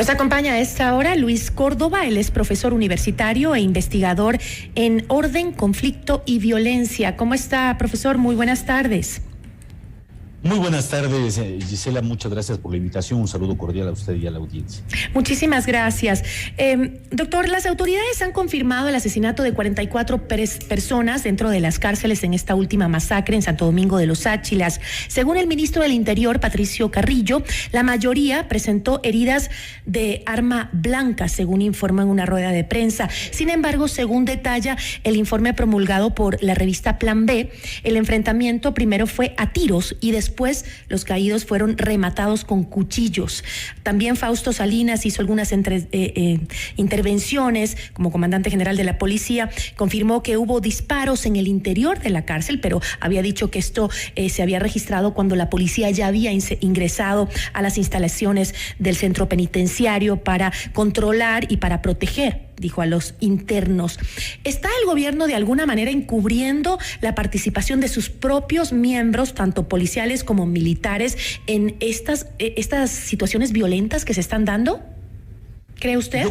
Nos acompaña a esta hora Luis Córdoba. Él es profesor universitario e investigador en orden, conflicto y violencia. ¿Cómo está, profesor? Muy buenas tardes. Muy buenas tardes, Gisela, muchas gracias por la invitación, un saludo cordial a usted y a la audiencia. Muchísimas gracias. Doctor, las autoridades han confirmado el asesinato de 44 personas dentro de las cárceles en esta última masacre en Santo Domingo de los Áchilas. Según el ministro del Interior, Patricio Carrillo, la mayoría presentó heridas de arma blanca, según informa en una rueda de prensa. Sin embargo, según detalla el informe promulgado por la revista Plan B, el enfrentamiento primero fue a tiros y después los caídos fueron rematados con cuchillos. También Fausto Salinas hizo algunas intervenciones como comandante general de la policía. Confirmó que hubo disparos en el interior de la cárcel, pero había dicho que esto se había registrado cuando la policía ya había ingresado a las instalaciones del centro penitenciario para controlar y para proteger, dijo, a los internos. ¿Está el gobierno de alguna manera encubriendo la participación de sus propios miembros, tanto policiales como militares, en estas situaciones violentas que se están dando? ¿Cree usted?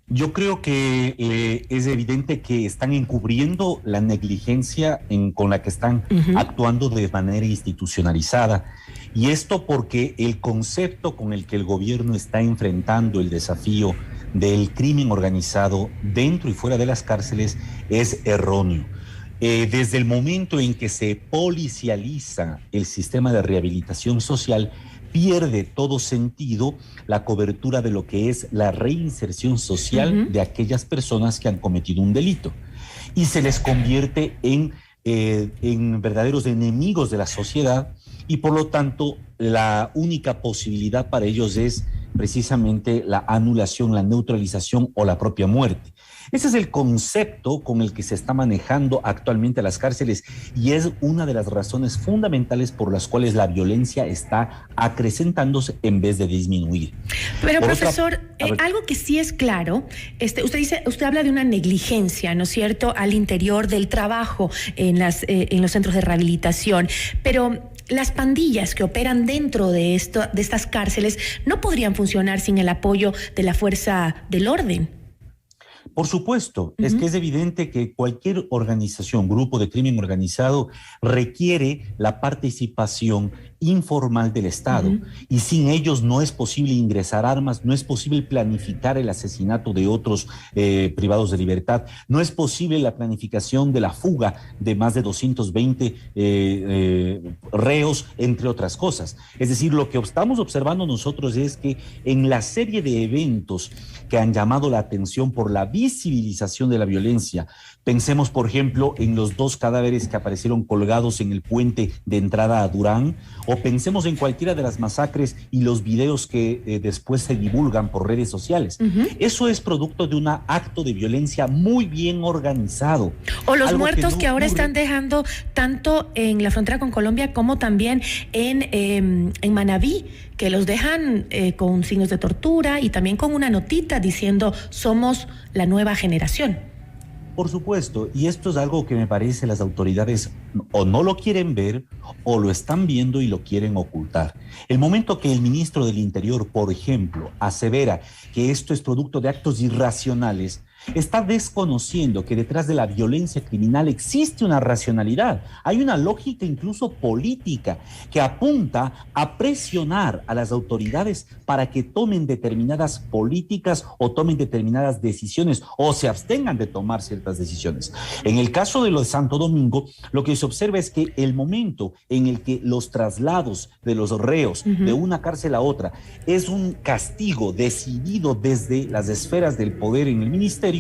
Yo creo que es evidente que están encubriendo la negligencia con la que están actuando de manera institucionalizada. Y esto porque el concepto con el que el gobierno está enfrentando el desafío del crimen organizado dentro y fuera de las cárceles es erróneo. Desde el momento en que se policializa el sistema de rehabilitación social, pierde todo sentido la cobertura de lo que es la reinserción social de aquellas personas que han cometido un delito y se les convierte en verdaderos enemigos de la sociedad, y por lo tanto la única posibilidad para ellos es precisamente la anulación, la neutralización o la propia muerte. Ese es el concepto con el que se está manejando actualmente las cárceles y es una de las razones fundamentales por las cuales la violencia está acrecentándose en vez de disminuir. Pero profesor, algo que sí es claro, usted habla de una negligencia, ¿no es cierto?, al interior del trabajo en los centros de rehabilitación, pero las pandillas que operan dentro de estas cárceles no podrían funcionar sin el apoyo de la fuerza del orden. Por supuesto, es que es evidente que cualquier organización, grupo de crimen organizado requiere la participación informal del Estado y sin ellos no es posible ingresar armas, no es posible planificar el asesinato de otros privados de libertad, no es posible la planificación de la fuga de más de 220 reos, entre otras cosas. Es decir, lo que estamos observando nosotros es que en la serie de eventos que han llamado la atención por la visibilización de la violencia, pensemos por ejemplo en los 2 cadáveres que aparecieron colgados en el puente de entrada a Durán, o pensemos en cualquiera de las masacres y los videos que después se divulgan por redes sociales. Eso es producto de un acto de violencia muy bien organizado. O los muertos que ahora están dejando tanto en la frontera con Colombia como también en Manabí, que los dejan con signos de tortura y también con una notita diciendo somos la nueva generación. Por supuesto, y esto es algo que me parece las autoridades o no lo quieren ver o lo están viendo y lo quieren ocultar. El momento que el ministro del Interior, por ejemplo, asevera que esto es producto de actos irracionales, está desconociendo que detrás de la violencia criminal existe una racionalidad. Hay una lógica incluso política que apunta a presionar a las autoridades para que tomen determinadas políticas o tomen determinadas decisiones o se abstengan de tomar ciertas decisiones. En el caso de lo de Santo Domingo, lo que se observa es que el momento en el que los traslados de los reos de una cárcel a otra es un castigo decidido desde las esferas del poder en el ministerio,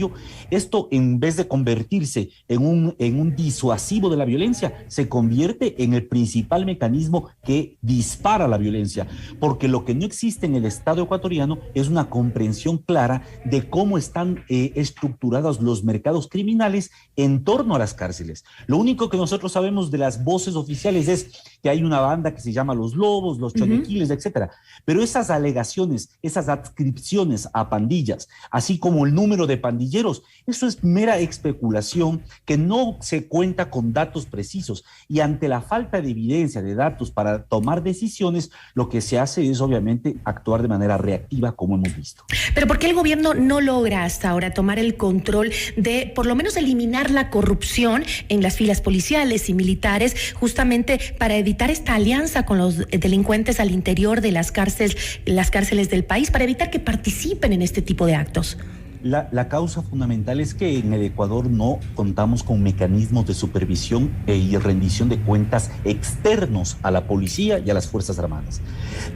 esto en vez de convertirse en un disuasivo de la violencia, se convierte en el principal mecanismo que dispara la violencia, porque lo que no existe en el Estado ecuatoriano es una comprensión clara de cómo están estructurados los mercados criminales en torno a las cárceles. Lo único que nosotros sabemos de las voces oficiales es que hay una banda que se llama Los Lobos, Los Chonequiles, etcétera. Pero esas alegaciones, esas adscripciones a pandillas, así como el número de pandilleros, eso es mera especulación que no se cuenta con datos precisos. Y ante la falta de evidencia, de datos para tomar decisiones, lo que se hace es obviamente actuar de manera reactiva, como hemos visto. Pero ¿por qué el gobierno no logra hasta ahora tomar el control de, por lo menos, eliminar la corrupción en las filas policiales y militares, justamente para evitar esta alianza con los delincuentes al interior de las cárceles del país, para evitar que participen en este tipo de actos? La causa fundamental es que en el Ecuador no contamos con mecanismos de supervisión y rendición de cuentas externos a la policía y a las Fuerzas Armadas.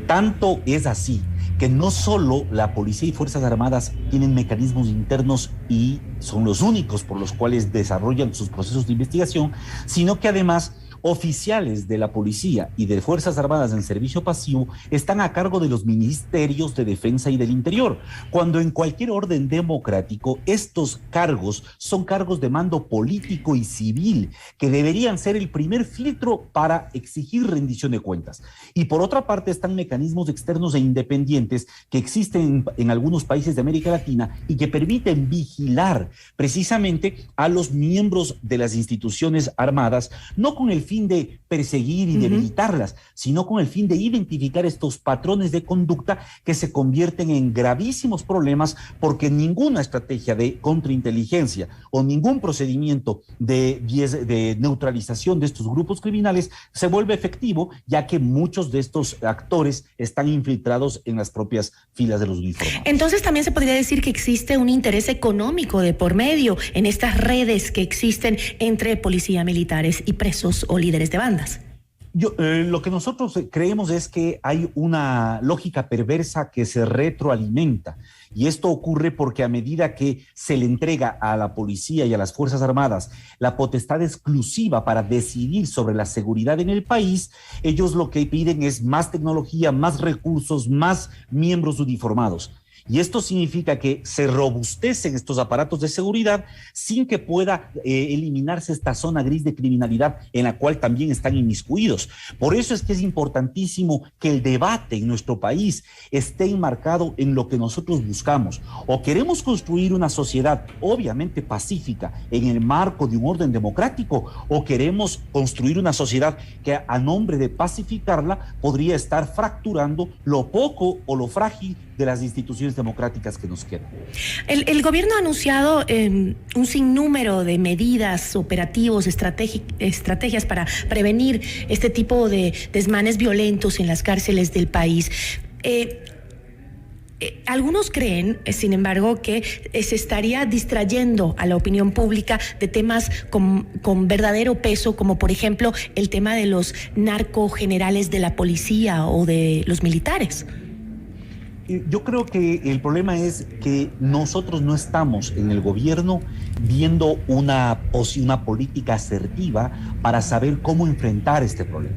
Tanto es así que no solo la policía y Fuerzas Armadas tienen mecanismos internos y son los únicos por los cuales desarrollan sus procesos de investigación, sino que además oficiales de la policía y de Fuerzas Armadas en servicio pasivo están a cargo de los ministerios de Defensa y del Interior, cuando en cualquier orden democrático estos cargos son cargos de mando político y civil que deberían ser el primer filtro para exigir rendición de cuentas. Y por otra parte están mecanismos externos e independientes que existen en algunos países de América Latina y que permiten vigilar precisamente a los miembros de las instituciones armadas, no con el fin de perseguir y debilitarlas, sino con el fin de identificar estos patrones de conducta que se convierten en gravísimos problemas, porque ninguna estrategia de contrainteligencia o ningún procedimiento de neutralización de estos grupos criminales se vuelve efectivo, ya que muchos de estos actores están infiltrados en las propias filas de los uniformados. Entonces también se podría decir que existe un interés económico de por medio en estas redes que existen entre policía, militares y presos o líderes de bandas. Lo que nosotros creemos es que hay una lógica perversa que se retroalimenta, y esto ocurre porque a medida que se le entrega a la policía y a las Fuerzas Armadas la potestad exclusiva para decidir sobre la seguridad en el país, ellos lo que piden es más tecnología, más recursos, más miembros uniformados. Y esto significa que se robustecen estos aparatos de seguridad sin que pueda eliminarse esta zona gris de criminalidad en la cual también están inmiscuidos. Por eso es que es importantísimo que el debate en nuestro país esté enmarcado en lo que nosotros buscamos. O queremos construir una sociedad obviamente pacífica en el marco de un orden democrático, o queremos construir una sociedad que a nombre de pacificarla podría estar fracturando lo poco o lo frágil de las instituciones democráticas que nos quedan. El gobierno ha anunciado un sinnúmero de medidas, operativos, estrategias para prevenir este tipo de desmanes violentos en las cárceles del país. Algunos creen, sin embargo, que se estaría distrayendo a la opinión pública de temas con verdadero peso, como por ejemplo el tema de los narcogenerales de la policía o de los militares. Yo creo que el problema es que nosotros no estamos en el gobierno viendo una política asertiva para saber cómo enfrentar este problema.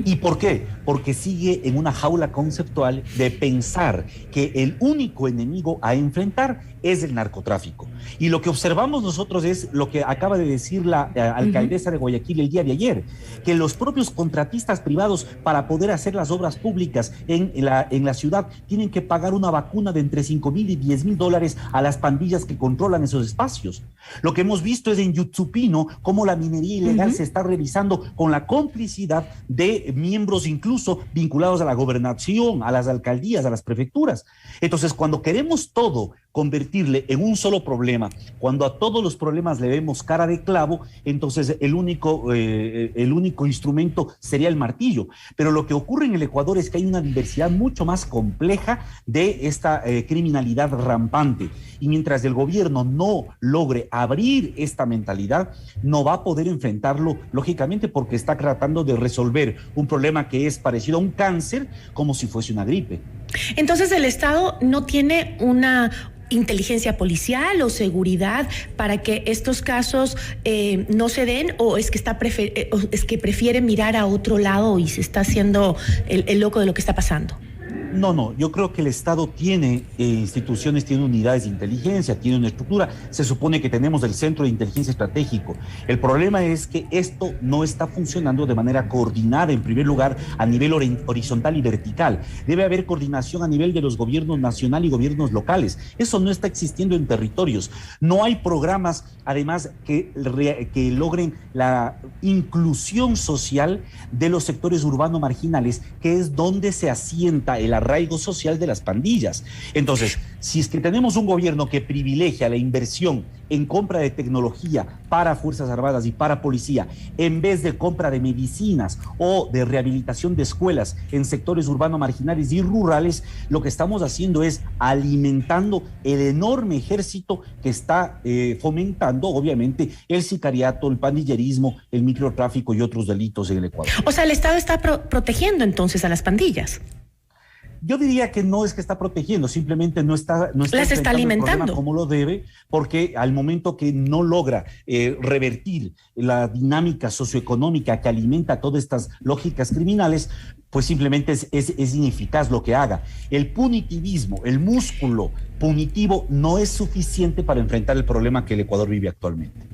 ¿Y por qué? Porque sigue en una jaula conceptual de pensar que el único enemigo a enfrentar es el narcotráfico. Y lo que observamos nosotros es lo que acaba de decir la alcaldesa de Guayaquil el día de ayer, que los propios contratistas privados, para poder hacer las obras públicas en la ciudad, tienen que pagar una vacuna de entre $5,000 y $10,000 a las pandillas que controlan esos espacios. Lo que hemos visto es en Yutsupino cómo la minería ilegal se está revisando con la complicidad de miembros incluso vinculados a la gobernación, a las alcaldías, a las prefecturas. Entonces, cuando queremos todo convertirle en un solo problema, cuando a todos los problemas le vemos cara de clavo, entonces el único instrumento sería el martillo. Pero lo que ocurre en el Ecuador es que hay una diversidad mucho más compleja de esta criminalidad rampante, y mientras el gobierno no logre abrir esta mentalidad, no va a poder enfrentarlo, lógicamente, porque está tratando de resolver un problema que es parecido a un cáncer como si fuese una gripe. Entonces el Estado no tiene una inteligencia policial o seguridad para que estos casos no se den, o es que prefiere mirar a otro lado y se está haciendo el loco de lo que está pasando. No, yo creo que el Estado tiene instituciones, tiene unidades de inteligencia, tiene una estructura. Se supone que tenemos el Centro de Inteligencia Estratégico. El problema es que esto no está funcionando de manera coordinada, en primer lugar, a nivel horizontal y vertical. Debe haber coordinación a nivel de los gobiernos nacional y gobiernos locales. Eso no está existiendo en territorios. No hay programas, además, que logren la inclusión social de los sectores urbanos marginales, que es donde se asienta el arraigo social de las pandillas. Entonces, si es que tenemos un gobierno que privilegia la inversión en compra de tecnología para Fuerzas Armadas y para policía, en vez de compra de medicinas o de rehabilitación de escuelas en sectores urbanos marginales y rurales, lo que estamos haciendo es alimentando el enorme ejército que está fomentando, obviamente, el sicariato, el pandillerismo, el microtráfico y otros delitos en el Ecuador. O sea, el Estado está protegiendo entonces a las pandillas. Yo diría que no es que está protegiendo, simplemente no está las está alimentando como lo debe, porque al momento que no logra revertir la dinámica socioeconómica que alimenta todas estas lógicas criminales, pues simplemente es ineficaz lo que haga. El punitivismo, el músculo punitivo no es suficiente para enfrentar el problema que el Ecuador vive actualmente.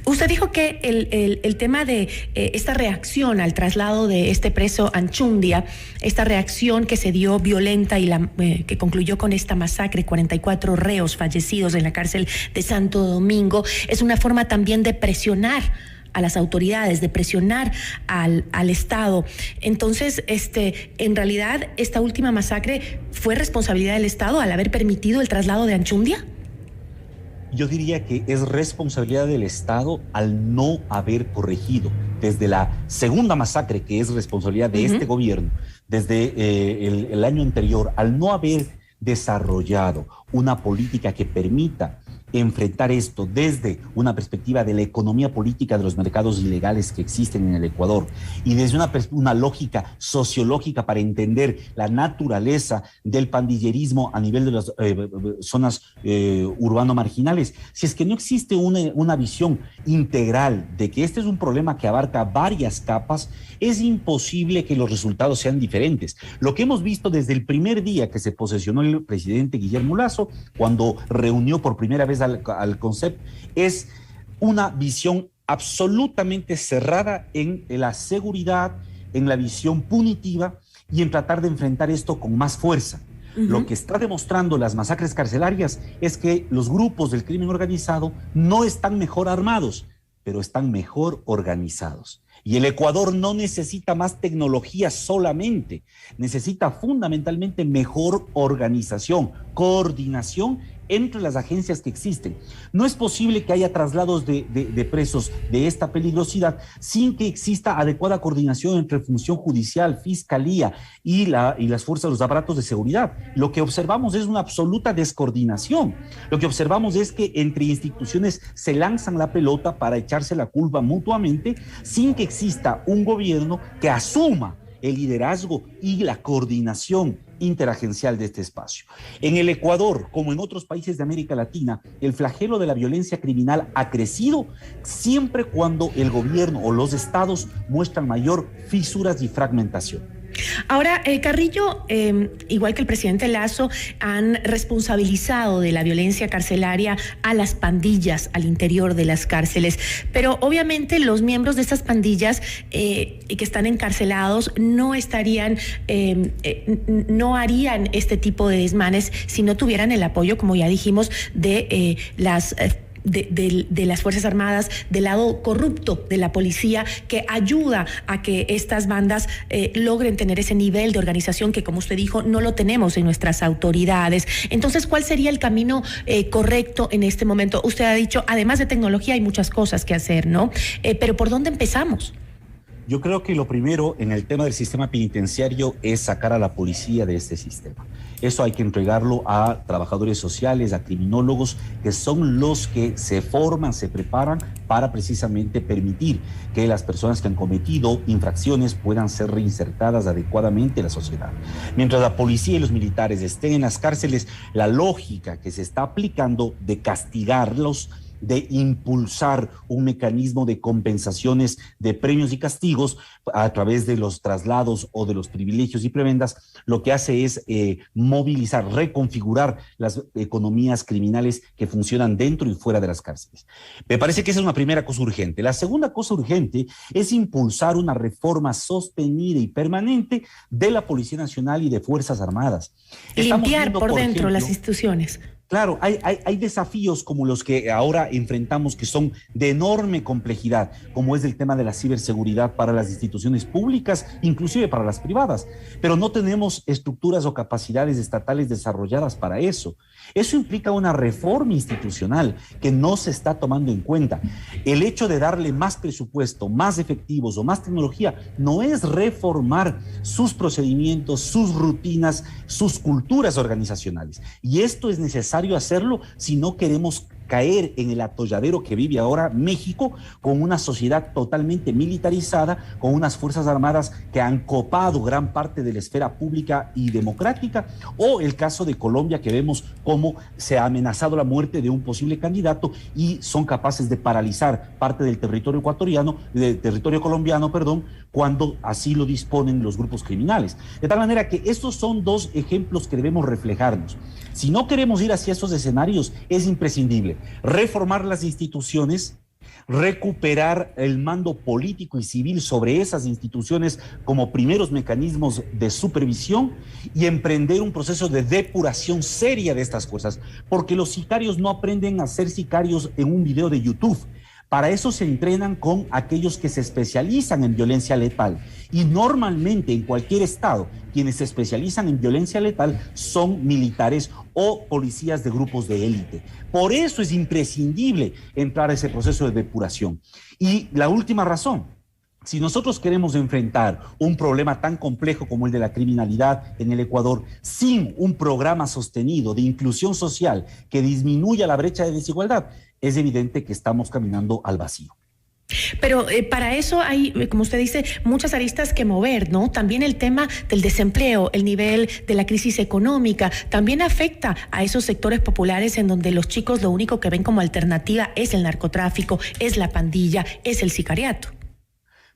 Usted dijo que el tema de esta reacción al traslado de este preso Anchundia, esta reacción que se dio violenta y que concluyó con esta masacre, 44 reos fallecidos en la cárcel de Santo Domingo, es una forma también de presionar a las autoridades, de presionar al Estado. Entonces, en realidad, esta última masacre fue responsabilidad del Estado al haber permitido el traslado de Anchundia. Yo diría que es responsabilidad del Estado al no haber corregido desde la segunda masacre, que es responsabilidad de este gobierno, desde el año anterior, al no haber desarrollado una política que permita enfrentar esto desde una perspectiva de la economía política de los mercados ilegales que existen en el Ecuador y desde una lógica sociológica para entender la naturaleza del pandillerismo a nivel de las zonas urbano-marginales. Si es que no existe una visión integral de que este es un problema que abarca varias capas, es imposible que los resultados sean diferentes. Lo que hemos visto desde el primer día que se posesionó el presidente Guillermo Lasso, cuando reunió por primera vez al CONCEP, es una visión absolutamente cerrada en la seguridad, en la visión punitiva y en tratar de enfrentar esto con más fuerza. Lo que está demostrando las masacres carcelarias es que los grupos del crimen organizado no están mejor armados, pero están mejor organizados. Y el Ecuador no necesita más tecnología solamente, necesita fundamentalmente mejor organización, coordinación entre las agencias que existen. No es posible que haya traslados de presos de esta peligrosidad sin que exista adecuada coordinación entre función judicial, fiscalía y las fuerzas, los aparatos de seguridad. Lo que observamos es una absoluta descoordinación. Lo que observamos es que entre instituciones se lanzan la pelota para echarse la culpa mutuamente sin que exista un gobierno que asuma el liderazgo y la coordinación interagencial de este espacio. En el Ecuador, como en otros países de América Latina, el flagelo de la violencia criminal ha crecido siempre cuando el gobierno o los estados muestran mayor fisuras y fragmentación. Ahora, Carrillo, igual que el presidente Lasso, han responsabilizado de la violencia carcelaria a las pandillas al interior de las cárceles, pero obviamente los miembros de estas pandillas que están encarcelados no estarían, no harían este tipo de desmanes si no tuvieran el apoyo, como ya dijimos, de las Fuerzas Armadas, del lado corrupto de la policía, que ayuda a que estas bandas logren tener ese nivel de organización que, como usted dijo, no lo tenemos en nuestras autoridades. Entonces, ¿cuál sería el camino correcto en este momento? Usted ha dicho, además de tecnología, hay muchas cosas que hacer, ¿no? Pero ¿por dónde empezamos? Yo creo que lo primero en el tema del sistema penitenciario es sacar a la policía de este sistema. Eso hay que entregarlo a trabajadores sociales, a criminólogos, que son los que se forman, se preparan para precisamente permitir que las personas que han cometido infracciones puedan ser reinsertadas adecuadamente en la sociedad. Mientras la policía y los militares estén en las cárceles, la lógica que se está aplicando de castigarlos de impulsar un mecanismo de compensaciones de premios y castigos a través de los traslados o de los privilegios y prebendas, lo que hace es movilizar, reconfigurar las economías criminales que funcionan dentro y fuera de las cárceles. Me parece que esa es una primera cosa urgente. La segunda cosa urgente es impulsar una reforma sostenida y permanente de la Policía Nacional y de Fuerzas Armadas. Limpiar por dentro las instituciones. Claro, hay desafíos como los que ahora enfrentamos que son de enorme complejidad, como es el tema de la ciberseguridad para las instituciones públicas, inclusive para las privadas, pero no tenemos estructuras o capacidades estatales desarrolladas para eso. Eso implica una reforma institucional que no se está tomando en cuenta. El hecho de darle más presupuesto, más efectivos o más tecnología no es reformar sus procedimientos, sus rutinas, sus culturas organizacionales. Y esto es necesario hacerlo si no queremos caer en el atolladero que vive ahora México, con una sociedad totalmente militarizada, con unas fuerzas armadas que han copado gran parte de la esfera pública y democrática, o el caso de Colombia, que vemos cómo se ha amenazado la muerte de un posible candidato y son capaces de paralizar parte del territorio colombiano, cuando así lo disponen los grupos criminales. De tal manera que estos son dos ejemplos que debemos reflejarnos. Si no queremos ir hacia esos escenarios, es imprescindible reformar las instituciones, recuperar el mando político y civil sobre esas instituciones como primeros mecanismos de supervisión y emprender un proceso de depuración seria de estas cosas, porque los sicarios no aprenden a ser sicarios en un video de YouTube. Para eso se entrenan con aquellos que se especializan en violencia letal. Y normalmente en cualquier estado, quienes se especializan en violencia letal son militares o policías de grupos de élite. Por eso es imprescindible entrar a ese proceso de depuración. Y la última razón: si nosotros queremos enfrentar un problema tan complejo como el de la criminalidad en el Ecuador, sin un programa sostenido de inclusión social que disminuya la brecha de desigualdad, es evidente que estamos caminando al vacío. Pero para eso hay, como usted dice, muchas aristas que mover, ¿no? También el tema del desempleo, el nivel de la crisis económica, también afecta a esos sectores populares en donde los chicos lo único que ven como alternativa es el narcotráfico, es la pandilla, es el sicariato.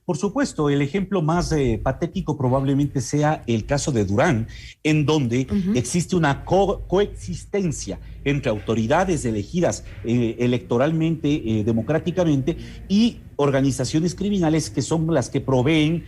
Por supuesto, el ejemplo más patético probablemente sea el caso de Durán, en donde existe una coexistencia entre autoridades elegidas electoralmente, democráticamente, y organizaciones criminales que son las que proveen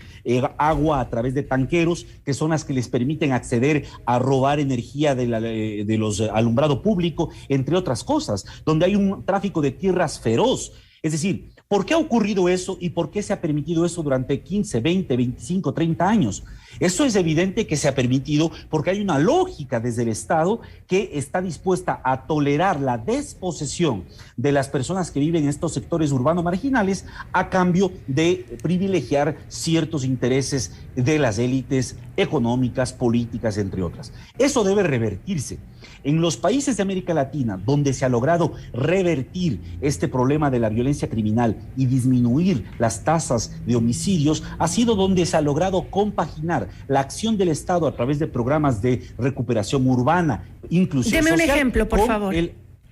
agua a través de tanqueros, que son las que les permiten acceder a robar energía de los alumbrado público, entre otras cosas, donde hay un tráfico de tierras feroz. Es decir, ¿por qué ha ocurrido eso y por qué se ha permitido eso durante 15, 20, 25, 30 años? Eso es evidente que se ha permitido porque hay una lógica desde el Estado que está dispuesta a tolerar la desposesión de las personas que viven en estos sectores urbanos marginales a cambio de privilegiar ciertos intereses de las élites económicas, políticas, entre otras. Eso debe revertirse. En los países de América Latina, donde se ha logrado revertir este problema de la violencia criminal y disminuir las tasas de homicidios, ha sido donde se ha logrado compaginar la acción del Estado a través de programas de recuperación urbana, inclusión social. Deme un ejemplo, por favor.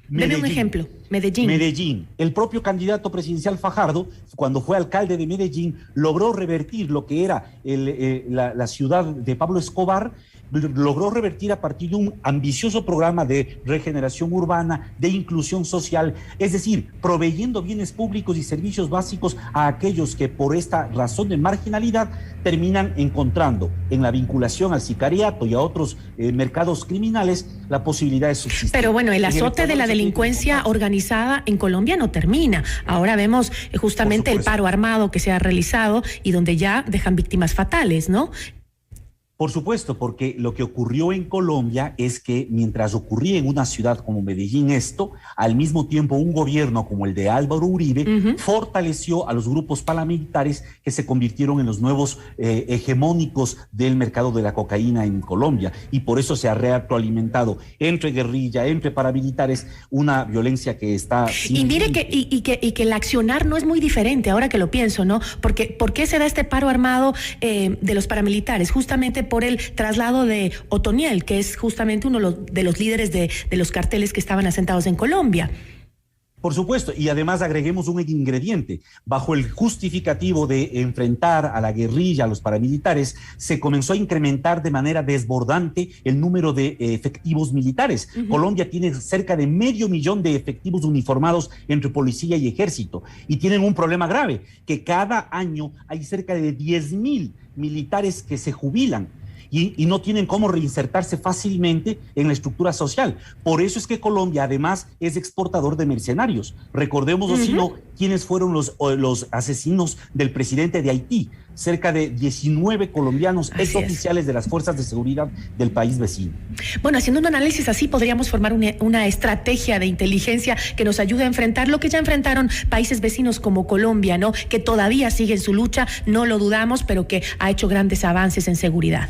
Deme un ejemplo. Medellín. El propio candidato presidencial Fajardo, cuando fue alcalde de Medellín, logró revertir lo que era la ciudad de Pablo Escobar, logró revertir a partir de un ambicioso programa de regeneración urbana, de inclusión social, es decir, proveyendo bienes públicos y servicios básicos a aquellos que por esta razón de marginalidad terminan encontrando en la vinculación al sicariato y a otros mercados criminales la posibilidad de subsistir. Pero bueno, el azote de la delincuencia organizada en Colombia no termina. Ahora vemos justamente el paro armado que se ha realizado y donde ya dejan víctimas fatales, ¿no? Por supuesto, porque lo que ocurrió en Colombia es que mientras ocurría en una ciudad como Medellín esto, al mismo tiempo un gobierno como el de Álvaro Uribe fortaleció a los grupos paramilitares que se convirtieron en los nuevos hegemónicos del mercado de la cocaína en Colombia, y por eso se ha retroalimentado entre guerrilla, entre paramilitares, una violencia que está... Y mire que el accionar no es muy diferente, ahora que lo pienso, ¿no? Porque ¿por qué se da este paro armado de los paramilitares? Justamente por el traslado de Otoniel, que es justamente uno de los líderes de los carteles que estaban asentados en Colombia. Por supuesto, y además agreguemos un ingrediente. Bajo el justificativo de enfrentar a la guerrilla, a los paramilitares, se comenzó a incrementar de manera desbordante el número de efectivos militares. Colombia tiene cerca de 500.000 de efectivos uniformados entre policía y ejército, y tienen un problema grave, que cada año hay cerca de 10.000 militares que se jubilan. Y no tienen cómo reinsertarse fácilmente en la estructura social. Por eso es que Colombia además es exportador de mercenarios. Recordemos, si no, quiénes fueron los asesinos del presidente de Haití. Cerca de 19 colombianos exoficiales de las fuerzas de seguridad del país vecino. Bueno, haciendo un análisis así, podríamos formar una estrategia de inteligencia que nos ayude a enfrentar lo que ya enfrentaron países vecinos como Colombia, ¿no? Que todavía sigue en su lucha, no lo dudamos, pero que ha hecho grandes avances en seguridad.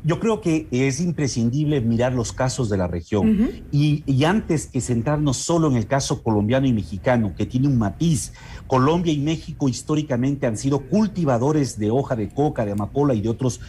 Yo creo que es imprescindible mirar los casos de la región y antes que centrarnos solo en el caso colombiano y mexicano, que tiene un matiz. Colombia y México históricamente han sido cultivadores de hoja de coca, de amapola y de otros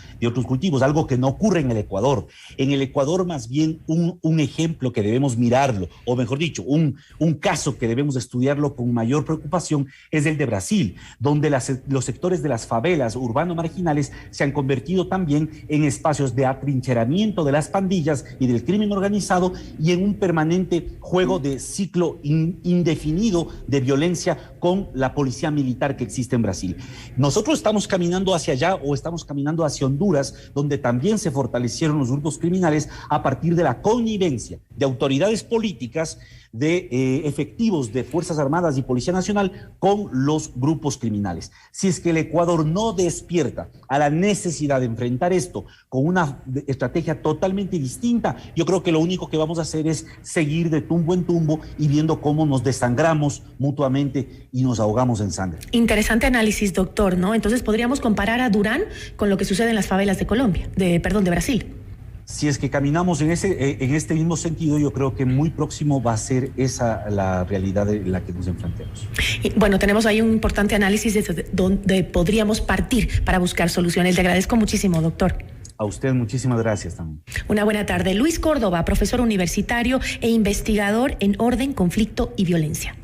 cultivos, algo que no ocurre en el Ecuador. En el Ecuador, más bien, un ejemplo que debemos mirarlo, o mejor dicho, un caso que debemos estudiarlo con mayor preocupación, es el de Brasil, donde los sectores de las favelas urbano-marginales se han convertido también en espacios de atrincheramiento de las pandillas y del crimen organizado y en un permanente juego de ciclo indefinido de violencia con la policía militar que existe en Brasil. Nosotros estamos caminando hacia allá o estamos caminando hacia Honduras, donde también se fortalecieron los grupos criminales a partir de la connivencia de autoridades políticas, de efectivos de Fuerzas Armadas y Policía Nacional con los grupos criminales. Si es que el Ecuador no despierta a la necesidad de enfrentar esto con una estrategia totalmente distinta, yo creo que lo único que vamos a hacer es seguir de tumbo en tumbo y viendo cómo nos desangramos mutuamente y nos ahogamos en sangre. Interesante análisis, doctor, ¿no? Entonces podríamos comparar a Durán con lo que sucede en las favelas de de Brasil. Si es que caminamos en este mismo sentido, yo creo que muy próximo va a ser esa la realidad en la que nos enfrentemos. Y bueno, tenemos ahí un importante análisis de donde podríamos partir para buscar soluciones. Le agradezco muchísimo, doctor. A usted muchísimas gracias también. Una buena tarde. Luis Córdoba, profesor universitario e investigador en orden, conflicto y violencia.